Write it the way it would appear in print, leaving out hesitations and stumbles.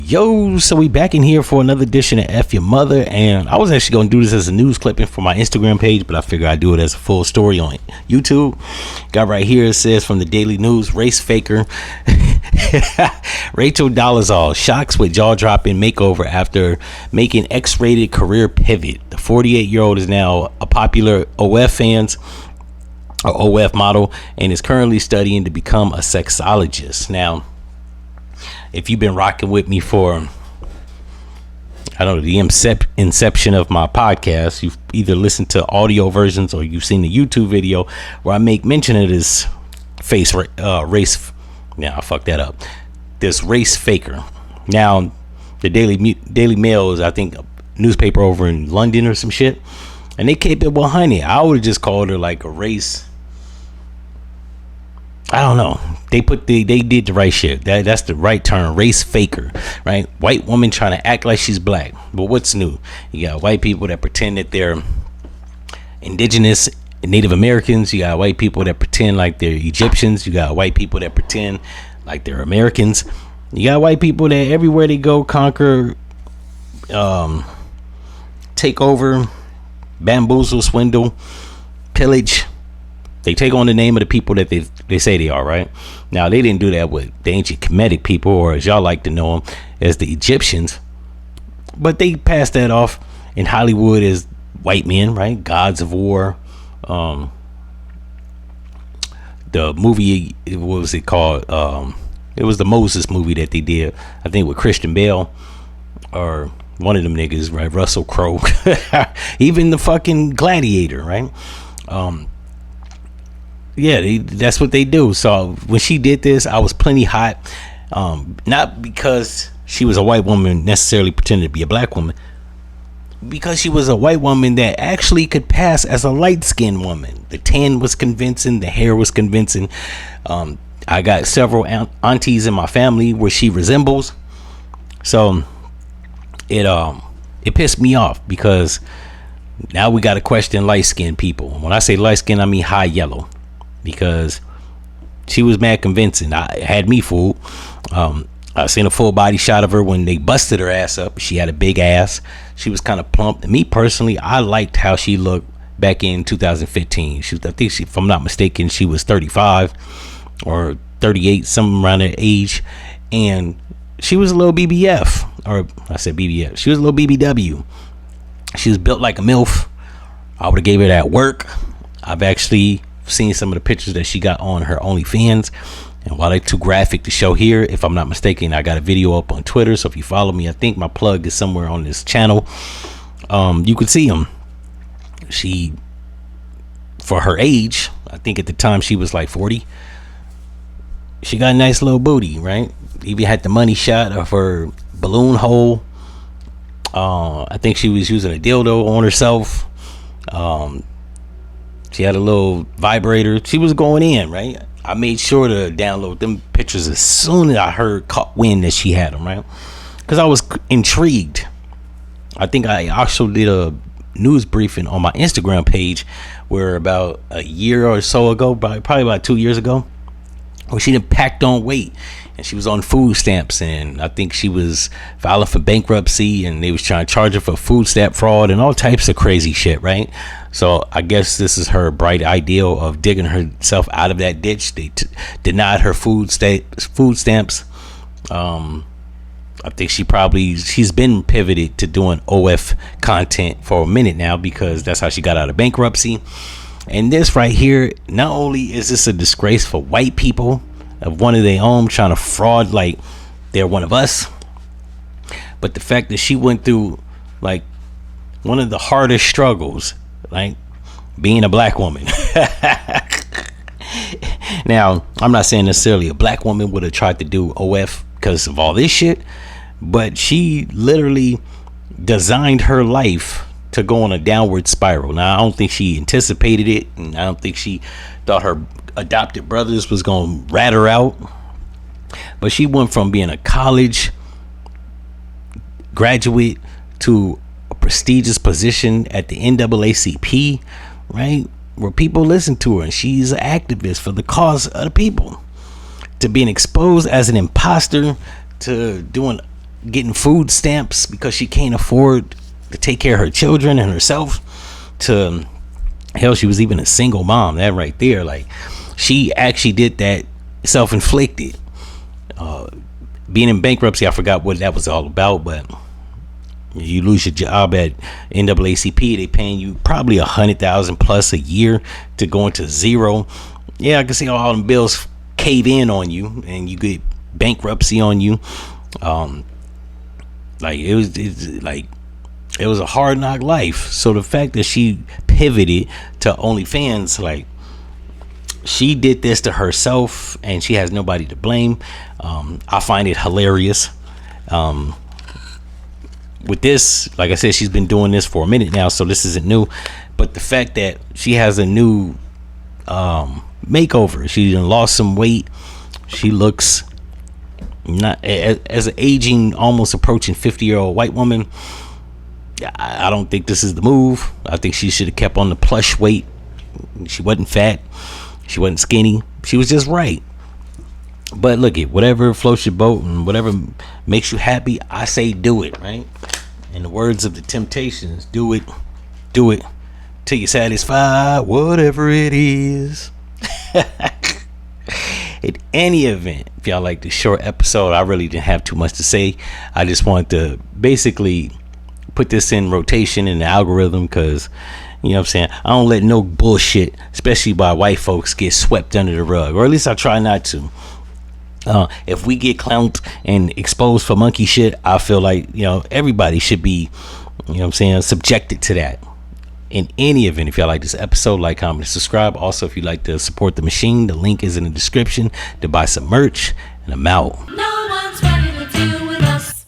Yo, so we back in here for another edition of F-ya-Motha, and I was actually going to do this as a news clipping for my Instagram page, but I figured I'd do it as a full story on YouTube. Got right here, it says from the Daily News, race faker Rachel Dolezal'S shocks with jaw-dropping makeover after making X-rated career pivot. The 48-year-old is now a popular OF model and is currently studying to become a sexologist. Now, if you've been rocking with me for, I don't know, the inception of my podcast, you've either listened to audio versions or you've seen the YouTube video where I make mention of this race. Now I fucked that up. This race faker. Now, the Daily Mail is, I think, a newspaper over in London or some shit, and they kept it 100. I would have just called her like a race. I don't know. They did the right shit. That's the right term. Race faker, right? White woman trying to act like she's black. But what's new? You got white people that pretend that they're indigenous Native Americans. You got white people that pretend like they're Egyptians. You got white people that pretend like they're Americans. You got white people that everywhere they go conquer, take over, bamboozle, swindle, pillage. They take on the name of the people that they say they are, right? Now, they didn't do that with the ancient Kemetic people, or as y'all like to know them, as the Egyptians. But they passed that off in Hollywood as white men, right? Gods of War. The movie, what was it called? It was the Moses movie that they did, I think, with Christian Bale, or one of them niggas, right? Russell Crowe. Even the fucking Gladiator, right? Yeah, that's what they do. So when she did this, I was plenty hot. Not because she was a white woman necessarily pretending to be a black woman, because she was a white woman that actually could pass as a light-skinned woman. The tan was convincing, the hair was convincing. I got several aunties in my family where she resembles. So it pissed me off, because now we got to question light-skinned people. When I say light-skinned, I mean high yellow. Because she was mad convincing. I had me fooled. I seen a full body shot of her when they busted her ass up. She had a big ass. She was kind of plump. And me personally, I liked how she looked back in 2015. I think if I'm not mistaken, she was 35 or 38, something around that age. And she was a little BBF, or I said BBF. She was a little BBW. She was built like a MILF. I would have gave her that work. I've actually seen some of the pictures that she got on her OnlyFans, and while they're too graphic to show here, if I'm not mistaken, I got a video up on Twitter, so if you follow me, I think my plug is somewhere on this channel. You could see them. She, for her age, I think at the time she was like 40, she got a nice little booty, right? Even had the money shot of her balloon hole. I think she was using a dildo on herself. She had a little vibrator. She was going in, right? I made sure to download them pictures as soon as I caught wind that she had them, right? Because I was intrigued. I think I also did a news briefing on my Instagram page where about a year or so ago, probably about 2 years ago, where she done packed on weight. And she was on food stamps, and I think she was filing for bankruptcy, and they was trying to charge her for food stamp fraud and all types of crazy shit, right? So I guess this is her bright ideal of digging herself out of that ditch. They denied her food stamps. I think she's been pivoted to doing OF content for a minute now, because that's how she got out of bankruptcy. And this right here, not only is this a disgrace for white people of one of their own trying to fraud like they're one of us, but the fact that she went through like one of the hardest struggles, like being a black woman. Now, I'm not saying necessarily a black woman would have tried to do OF because of all this shit, but she literally designed her life to go on a downward spiral. Now, I don't think she anticipated it, and I don't think she thought her adopted brothers was gonna rat her out, but she went from being a college graduate to a prestigious position at the NAACP, right, where people listen to her, and she's an activist for the cause of the people, to being exposed as an imposter, to doing getting food stamps because she can't afford to take care of her children and herself, to hell, she was even a single mom. That right there, like, she actually did that self-inflicted. Being in bankruptcy, I forgot what that was all about, but you lose your job at NAACP, they paying you probably $100,000 plus a year to go into zero. Yeah, I can see all them bills cave in on you, and you get bankruptcy on you. Like, it was a hard knock life. So the fact that she pivoted to OnlyFans, like, she did this to herself and she has nobody to blame. I find it hilarious. With this, like I said, she's been doing this for a minute now, so this isn't new. But the fact that she has a new makeover, she done lost some weight. She looks not as an aging, almost approaching 50-year-old white woman. I don't think this is the move. I think she should have kept on the plush weight. She wasn't fat, she wasn't skinny, she was just right. But look, it whatever floats your boat and whatever makes you happy, I say do it, right? In the words of the Temptations, do it till you're satisfied, whatever it is. In any event, if y'all like this short episode, I really didn't have too much to say. I just wanted to basically put this in rotation in the algorithm, because, you know what I'm saying, I don't let no bullshit, especially by white folks, get swept under the rug, or at least I try not to. If we get clowned and exposed for monkey shit, I feel like, you know, everybody should be, you know what I'm saying, subjected to that. In any event, if y'all like this episode, like, comment, and subscribe. Also, if you'd like to support the machine, the link is in the description to buy some merch, and I'm out. No.